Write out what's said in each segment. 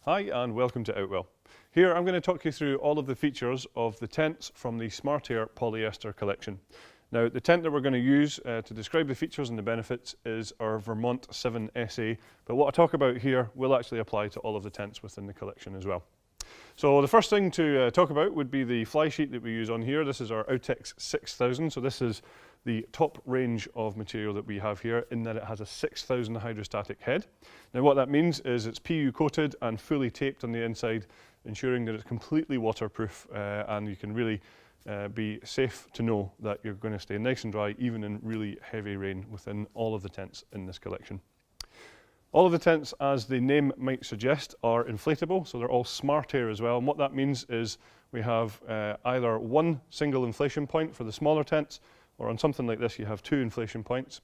Hi and welcome to Outwell. Here I'm going to talk you through all of the features of the tents from the Smart Air polyester collection. Now the tent that we're going to use to describe the features and the benefits is our Vermont 7 SA, but what I talk about here will actually apply to all of the tents within the collection as well. So the first thing to talk about would be the fly sheet that we use on here. This is our Outex 6000, so this is the top range of material that we have here in that it has a 6000 hydrostatic head. Now what that means is it's PU coated and fully taped on the inside, ensuring that it's completely waterproof and you can really be safe to know that you're going to stay nice and dry even in really heavy rain within all of the tents in this collection. All of the tents, as the name might suggest, are inflatable, so they're all Smart Air as well. And what that means is we have either one single inflation point for the smaller tents, or on something like this you have two inflation points.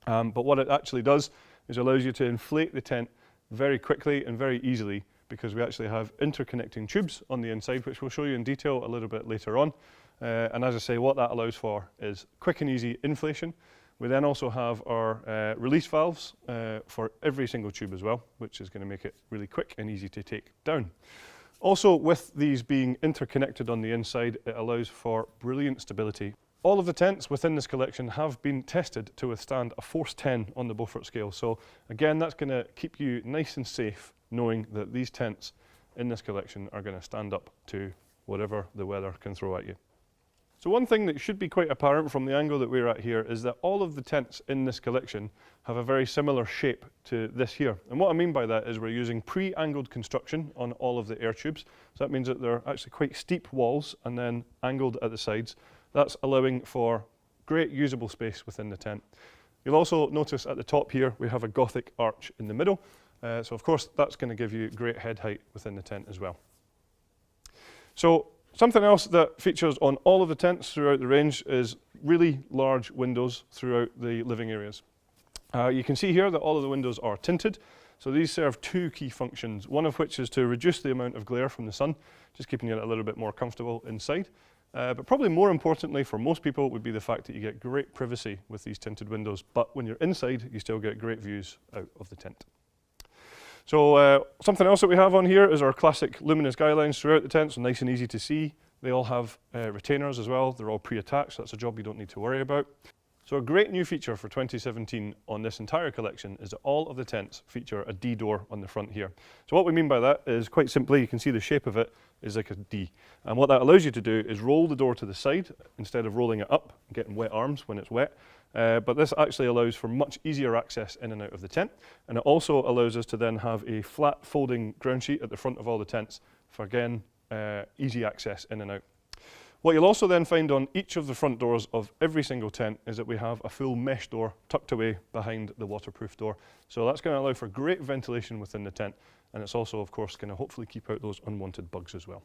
But what it actually does is allows you to inflate the tent very quickly and very easily, because we actually have interconnecting tubes on the inside, which we'll show you in detail a little bit later on. And as I say, what that allows for is quick and easy inflation. We then also have our release valves for every single tube as well, which is going to make it really quick and easy to take down. Also, with these being interconnected on the inside, it allows for brilliant stability. All of the tents within this collection have been tested to withstand a force 10 on the Beaufort scale. So again, that's going to keep you nice and safe knowing that these tents in this collection are going to stand up to whatever the weather can throw at you. So one thing that should be quite apparent from the angle that we're at here is that all of the tents in this collection have a very similar shape to this here. And what I mean by that is we're using pre-angled construction on all of the air tubes. So that means that they're actually quite steep walls and then angled at the sides. That's allowing for great usable space within the tent. You'll also notice at the top here we have a Gothic arch in the middle. So of course that's going to give you great head height within the tent as well. So something else that features on all of the tents throughout the range is really large windows throughout the living areas. You can see here that all of the windows are tinted. So these serve two key functions, one of which is to reduce the amount of glare from the sun, just keeping it a little bit more comfortable inside. But probably more importantly for most people would be the fact that you get great privacy with these tinted windows, but when you're inside you still get great views out of the tent. So something else that we have on here is our classic luminous guy lines throughout the tent, so nice and easy to see. They all have retainers as well, they're all pre-attached, so that's a job you don't need to worry about. So a great new feature for 2017 on this entire collection is that all of the tents feature a D door on the front here. So what we mean by that is quite simply, you can see the shape of it is like a D. And what that allows you to do is roll the door to the side instead of rolling it up and getting wet arms when it's wet. But this actually allows for much easier access in and out of the tent. And it also allows us to then have a flat folding ground sheet at the front of all the tents for, again, easy access in and out. What you'll also then find on each of the front doors of every single tent is that we have a full mesh door tucked away behind the waterproof door. So that's going to allow for great ventilation within the tent, and it's also of course going to hopefully keep out those unwanted bugs as well.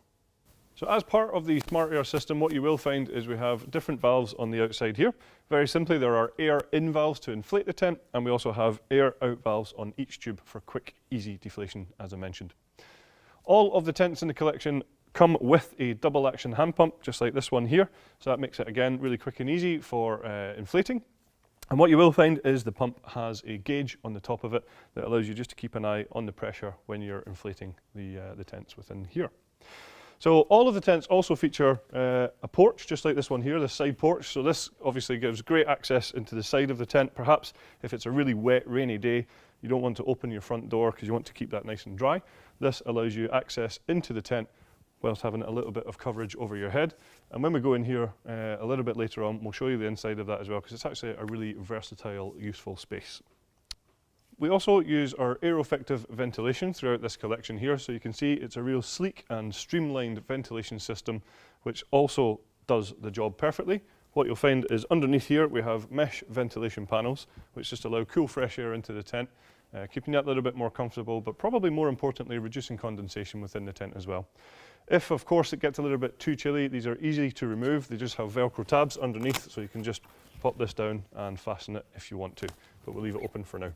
So as part of the Smart Air system, what you will find is we have different valves on the outside here. Very simply, there are air in valves to inflate the tent, and we also have air out valves on each tube for quick, easy deflation, as I mentioned. All of the tents in the collection come with a double action hand pump, just like this one here. So that makes it, again, really quick and easy for inflating. And what you will find is the pump has a gauge on the top of it that allows you just to keep an eye on the pressure when you're inflating the tents within here. So all of the tents also feature a porch, just like this one here, this side porch. So this obviously gives great access into the side of the tent. Perhaps if it's a really wet, rainy day, you don't want to open your front door because you want to keep that nice and dry. This allows you access into the tent whilst having a little bit of coverage over your head. And when we go in here a little bit later on, we'll show you the inside of that as well, because it's actually a really versatile, useful space. We also use our aero-effective ventilation throughout this collection here, so you can see it's a real sleek and streamlined ventilation system, which also does the job perfectly. What you'll find is underneath here we have mesh ventilation panels, which just allow cool, fresh air into the tent, keeping that a little bit more comfortable, but probably more importantly, reducing condensation within the tent as well. If, of course, it gets a little bit too chilly, these are easy to remove. They just have Velcro tabs underneath, so you can just pop this down and fasten it if you want to, but we'll leave it open for now.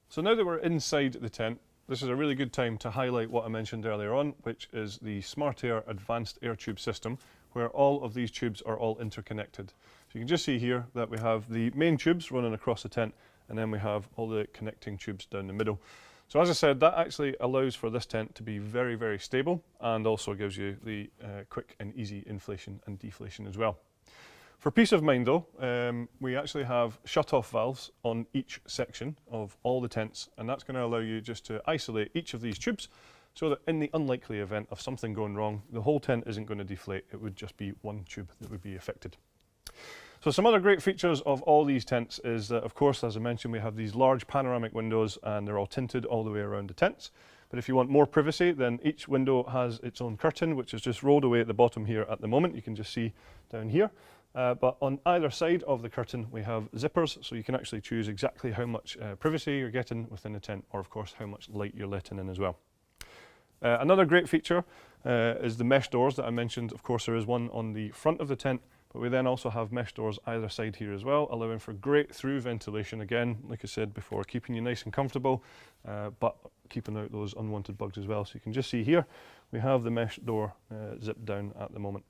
So now that we're inside the tent, this is a really good time to highlight what I mentioned earlier on, which is the Smart Air Advanced Air Tube System, where all of these tubes are all interconnected. So you can just see here that we have the main tubes running across the tent, and then we have all the connecting tubes down the middle. So as I said, that actually allows for this tent to be very, very stable and also gives you the quick and easy inflation and deflation as well. For peace of mind though, we actually have shut-off valves on each section of all the tents, and that's going to allow you just to isolate each of these tubes so that in the unlikely event of something going wrong, the whole tent isn't going to deflate, it would just be one tube that would be affected. So some other great features of all these tents is that, of course, as I mentioned, we have these large panoramic windows and they're all tinted all the way around the tents. But if you want more privacy, then each window has its own curtain, which is just rolled away at the bottom here at the moment. You can just see down here. But on either side of the curtain, we have zippers, so you can actually choose exactly how much privacy you're getting within the tent, or of course, how much light you're letting in as well. Another great feature is the mesh doors that I mentioned. Of course, there is one on the front of the tent, but we then also have mesh doors either side here as well, allowing for great through ventilation. Again, like I said before, keeping you nice and comfortable, but keeping out those unwanted bugs as well. So you can just see here, we have the mesh door zipped down at the moment.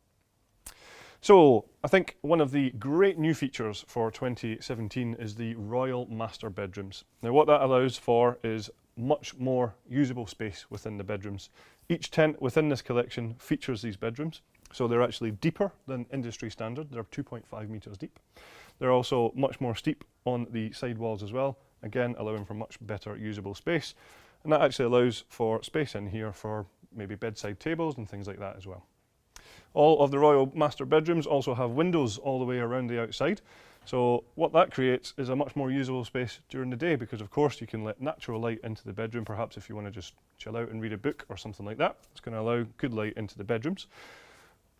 So I think one of the great new features for 2017 is the Royal Master Bedrooms. Now what that allows for is much more usable space within the bedrooms. Each tent within this collection features these bedrooms. So they're actually deeper than industry standard. They're 2.5 meters deep. They're also much more steep on the side walls as well, again allowing for much better usable space. And that actually allows for space in here for maybe bedside tables and things like that as well. All of the Royal Master Bedrooms also have windows all the way around the outside. So what that creates is a much more usable space during the day, because of course you can let natural light into the bedroom, perhaps if you want to just chill out and read a book or something like that. It's going to allow good light into the bedrooms.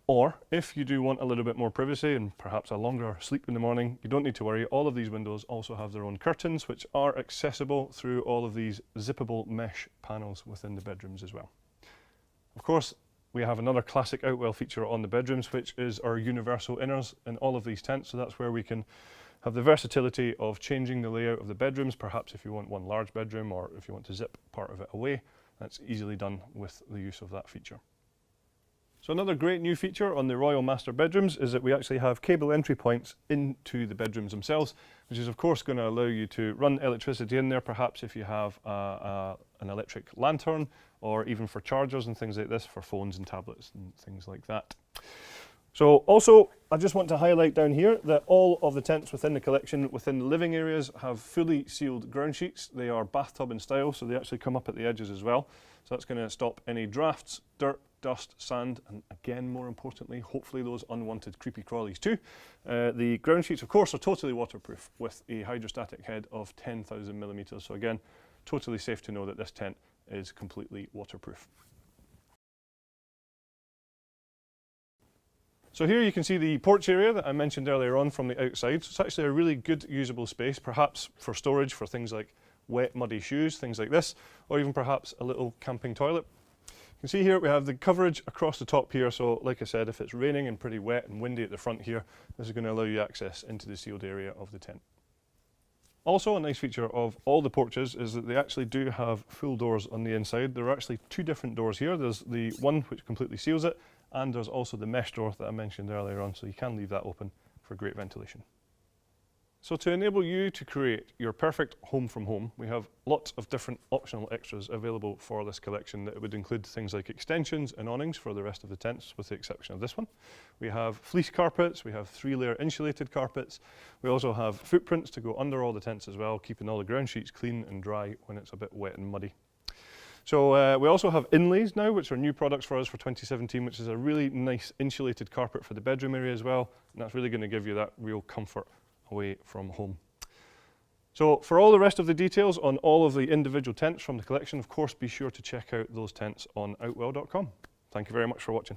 Or if you do want a little bit more privacy and perhaps a longer sleep in the morning, you don't need to worry. All of these windows also have their own curtains, which are accessible through all of these zippable mesh panels within the bedrooms as well. Of course, we have another classic Outwell feature on the bedrooms, which is our universal inners in all of these tents. So that's where we can have the versatility of changing the layout of the bedrooms. Perhaps if you want one large bedroom, or if you want to zip part of it away, that's easily done with the use of that feature. So another great new feature on the Royal Master Bedrooms is that we actually have cable entry points into the bedrooms themselves, which is of course going to allow you to run electricity in there, perhaps if you have an electric lantern, or even for chargers and things like this for phones and tablets and things like that. So also, I just want to highlight down here that all of the tents within the collection, within the living areas, have fully sealed ground sheets. They are bathtub in style, so they actually come up at the edges as well. So that's going to stop any drafts, dirt, dust, sand, and again, more importantly, hopefully those unwanted creepy crawlies too. The ground sheets, of course, are totally waterproof with a hydrostatic head of 10,000 millimeters. So again, totally safe to know that this tent is completely waterproof. So here you can see the porch area that I mentioned earlier on from the outside. So it's actually a really good usable space, perhaps for storage for things like wet, muddy shoes, things like this, or even perhaps a little camping toilet. You can see here we have the coverage across the top here. So like I said, if it's raining and pretty wet and windy at the front here, this is going to allow you access into the sealed area of the tent. Also, a nice feature of all the porches is that they actually do have full doors on the inside. There are actually two different doors here. There's the one which completely seals it, and there's also the mesh door that I mentioned earlier on, so you can leave that open for great ventilation. So to enable you to create your perfect home from home, we have lots of different optional extras available for this collection that would include things like extensions and awnings for the rest of the tents, with the exception of this one. We have fleece carpets, we have 3-layer insulated carpets. We also have footprints to go under all the tents as well, keeping all the ground sheets clean and dry when it's a bit wet and muddy. So we also have inlays now, which are new products for us for 2017, which is a really nice insulated carpet for the bedroom area as well. And that's really going to give you that real comfort away from home. So for all the rest of the details on all of the individual tents from the collection, of course, be sure to check out those tents on outwell.com. Thank you very much for watching.